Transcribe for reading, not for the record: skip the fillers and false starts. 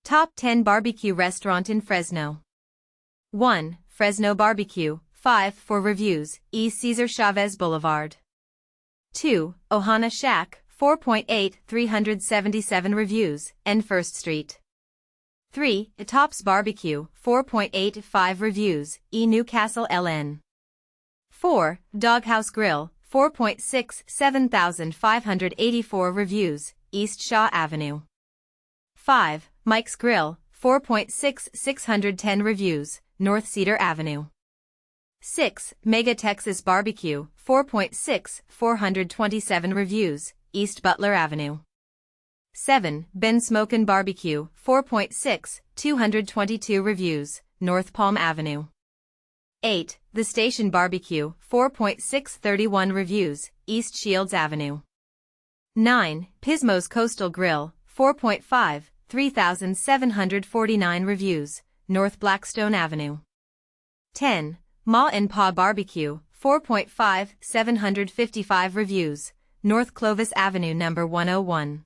Top 10 Barbecue Restaurant in Fresno. 1. Fresno BBQ, 5.4 reviews, East Cesar Chavez Blvd. 2. Ohana Shack, 4.8, 377 reviews, N 1st Street. 3. Tops BBQ, 4.85 reviews, E Newcastle Ln. 4. Doghouse Grill, 4.6, 7,584 reviews, East Shaw Avenue. 5. Mike's Grill, 4.6, 610 reviews, North Cedar Avenue. 6. Mega Texas Barbecue, 4.6, 427 reviews, East Butler Avenue. 7. BenSmokin BBQ, 4.6, 222 reviews, North Palm Avenue. 8. The Station BBQ, 4.6, 31 reviews, East Shields Avenue. 9. Pismo's Coastal Grill, 4.5, 3,749 reviews, North Blackstone Avenue. 10. Ma and Paw BBQ, 4.5, 755 reviews, North Clovis Avenue No. 101.